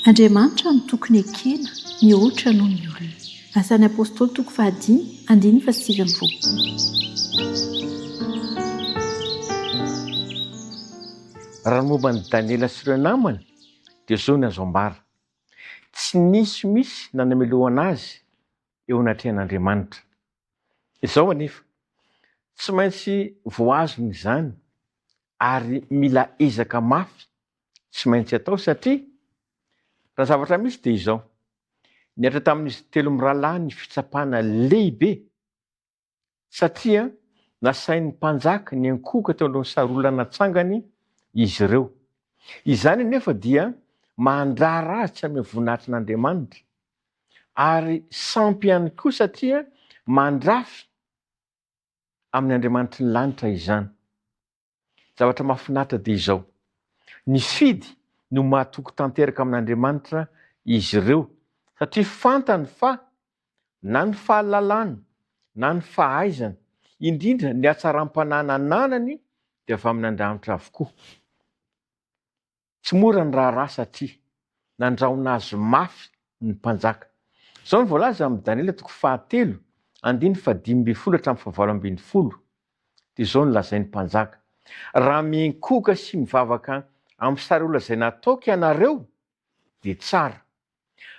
Andriamanitra no tokony ekena mihoatra noho ny olona. Asan'ny apôstôly toko 10:1-9. Raha ny momba ny Daniela sy ireo namany dia zao ny azo ambara. Tsy nisy misy nanameloana azy eo anatrehan'Andriamanitra. Izao anefa tsy maintsy voazony izany ary mila ezaka mafy tsy maintsy atao satria raha zavatra misy dia izao. Niatra tamin'izy telo mirahalahy ny fitsapana lehibe satria nasain'ny mpanjaka ny ankoka teo alohan'ny sarolana tsangany izy ireo. Izany anefa dia mandrara azy tsy amin'ny voninahitrin'Andriamanitra ary sampy ihany koa satria mandrafy amin'ny Andriamanitry ny lanitra izany. Zavatra mahafinaritra dia izao. Ny fidy no mahatoky tanteraka amin'Andriamanitra izy ireo satria fantany fa na ny fahalalana na ny fahaizana indrindra ny hatsaram-panana ananany dia avy amin'Andriamanitra avokoa. Tsy mora ny raharaha satria nandrahona azy mafy ny mpanjaka. Izao ny voalaza amin'ny Daniela toko 7:5-12. Dia izao no lazain'ny mpanjaka: raha miankoka sy mivavaka amin'ny sarolana izay nataoko ianareo dia tsara.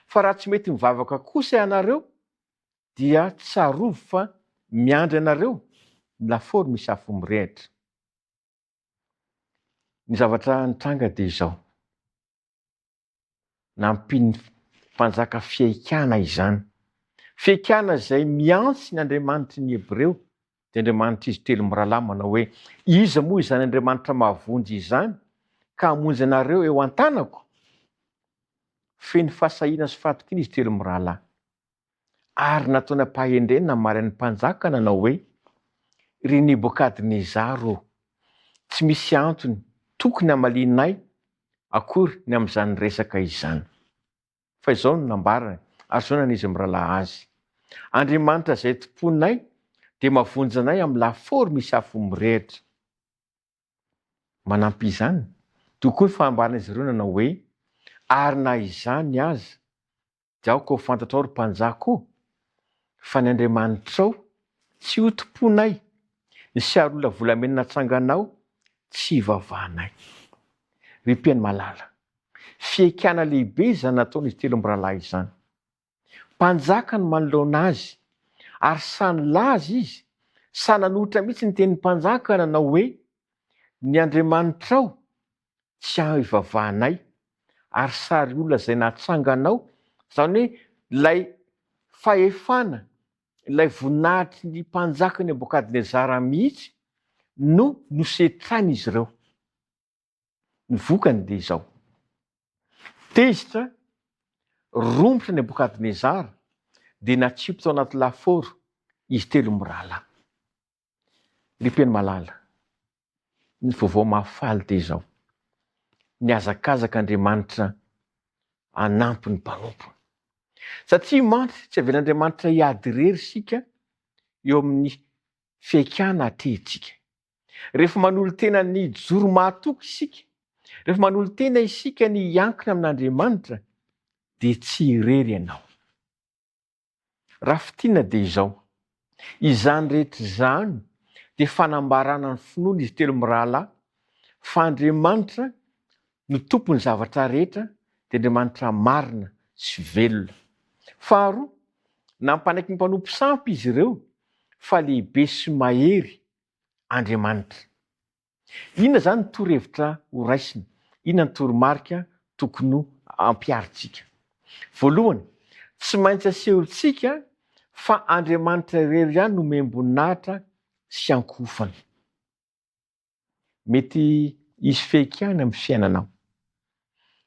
Fa raha tsy mety mivavaka kosa ianareo dia tsarovy fa miandry ianareo ny lafaoro misy afo mirehitra. Ny zavatra nitranga dia izao. Nampiany mpanjaka fiaikana izany. Fiaikana izay miantsy ny Andriamanitry ny Hebreo, dia Andriamanitra izy telo mirahalahy manao hoe: iza moa izany Andriamanitra mahavonjy izany ka hamonjy anareo eo an-tanako? Feno fahasahiana sy fahatokiana izy telo mirahalahy. Ary nataony ampahendrena namarin'ny mpanjaka nanao hoe: ry Nebokadnezara, tsy misy antony tokony hamalinay akory ny amin'izany resaka izany. Fa izao no nambarany ary izao nan'izy mirahalahy azy: Andriamanitra izay tomponay dia mahavonjy anay amin'ny lafaoro misy afo mirehitra. Manampy izany tokoa ny fahambaran'izy ireo nanao hoe: ary na izany aza dia aoka ho fantatrao ry mpanjaka fa ny Andriamanitrao tsy ho tomponay, ny siarola volamena natsanganao tsy hivavahanay. Ry mpiaino malala, fiaikana lehibe izany nataon'izy telo mirahalahy izany. Mpanjaka no manoloana azy ary sanilaza izy, sananohitra mihitsy ny tenin'ny mpanjaka nanao hoe: ny Andriamanitrao tsy hivavahanay ary sary olona izay natsanganao, izany hoe ilay fahefana, ilay voninahitry ny mpanjaka Nebokadnezara mihitsy no nosetrainy izy ireo. Ny vokany dia izao: tezitra, rombotra Nebokadnezara dia natsipo tao anaty lafaoro izy telo mirahalahy. Ry mpiaino malala, ny vaovao mahafaly dia izao: ny hazakazak'Andriamanitra hanampy ny mpanompo. Satria mantsy tsy avelan'Andriamanitra hiady irery isika eo amin'ny fiaikana hatrehintsika. Rehefa manolo tena ny joro mahatoky isika, rehefa manolo tena isika ny hiankina amin'Andriamanitra, dia tsy irery ianao. Raha fitiana dia izao: izany rehetra izany dia fanambarana ny finoana izy telo mirahalahy fa Andriamanitra no tompony zavatra rehetra, dia Andriamanitra marina sy velona. Faharoa, nampanaiky ny mpanompo sampy izy ireo fa lehibe sy mahery Andriamanitra. Inona izany ny torohevitra ho raisina? Inona ny toromarika tokony ho ampiaritsika? Voalohany, tsy maintsy asehontsika fa Andriamanitra irery ihany no miamboninahitra sy ankofana. Mety hisy fiaikana amin'ny fiainanao.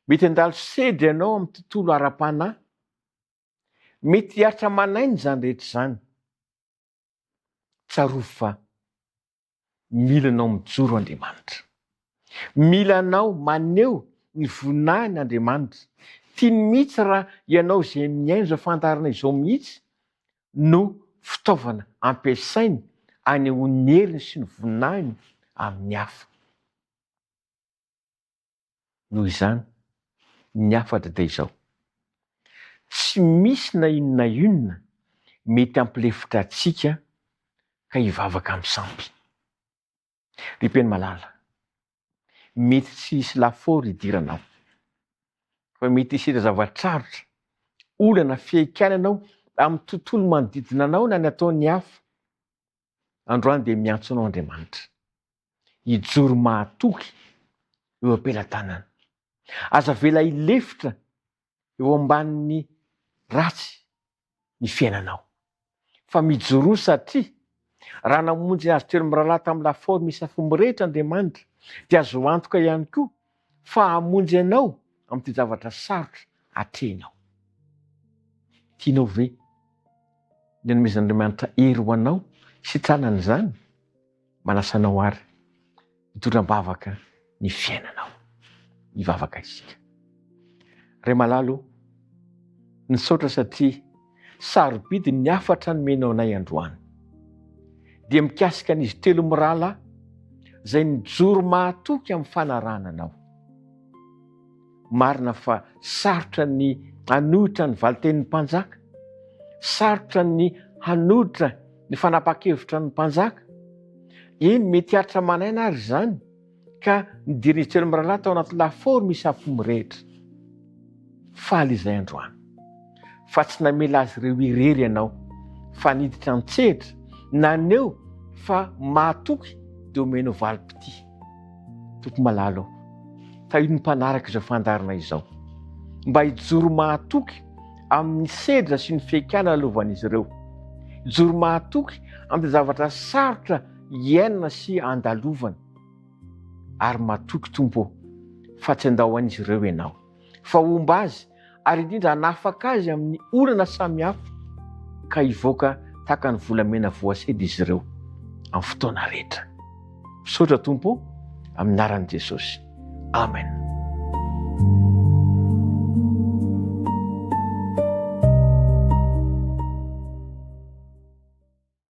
Mety handalo sedry ianao amin'ny tontolo ara-panahy. Mety hiaritra manainy izany rehetra izany. Tsarovy fa mila anao mijoro Andriamanitra. Mila anao maneho ny voninahin'Andriamanitra. Tiany mihitsy raha ianao izay miaino izao fandaharana izao mihitsy no fitaovana ampiasainy hanehoany ny heriny sy ny voninahiny amin'ny hafa. Noho izany ny afatra dia izao. Tsy misy na inona mety ampilefitra atsika ka hivavaka amin'ny sampy. Ripeny malala. Mety tsy hisy lafaoro hidiranao. Fa mety hisy zava-tsarotra, olana fiaikananao amin'ny tontolo manodidina anao na ny ataon'ny hafa. Androany dia miantso anao Andriamanitra. Hijoro mahatoky eo am-pelantanana. Aza vela hilefitra eo ambanin'ny ratsy ny fiainanao. Fa mijoro satria raha namonjy azy toery mirahalahy tamin'ny lafaoro misy afo mirehitra Andriamanitra, dia azo antoka ihany koa fa hamonjy anao amin'ity zavatra sarotra atrehinao. Tianao ve ny hanomezan'Andriamanitra hery ho anao sitranana izany? Manasanao ary hitondram-bavaka ny fiainanao. Hivavaka isika. Ray malalo, nisaotra satria sarobidy ny afatra nomenao anay androany. Dia mikasika an'izy telo mirahalahy izay nijoro mahatoky amin'ny fanarananao. Marina fa sarotra ny hanohitra ny valiten'ny mpanjaka, sarotra ny hanohitra ny fanapa-kevitra ny mpanjaka. Eny mety haritra manaina ary izany ka nidirin'izy telo mirahalahy tao anaty lafaoro misy afo mirehitra. Faly izay androany. Fa tsy namela azy ireo irery ianao, fa niditra an-tsehatra, naneo fa mahatoky dia omenao valim-pity. Tompo malalo, tahio ny mpanaraka izao fandarina izao, mba hijoro mahatoky amin'ny sedra sy ny fiaikanana alovan'izy ireo. Hijoro mahatoky amin'ny zavatra sarotra iainana sy andalovana. Ary mahatoky Tompo fa tsy andao an'izy ireo ianao, fa omba azy ary indrindra hanafaka azy amin'ny olana samihafa ka hivoaka tahaka ny volamena voasedy izy ireo amin'ny fotoana rehetra. Misaotra Tompo, amin'ny anaran'i Jesosy. Amen.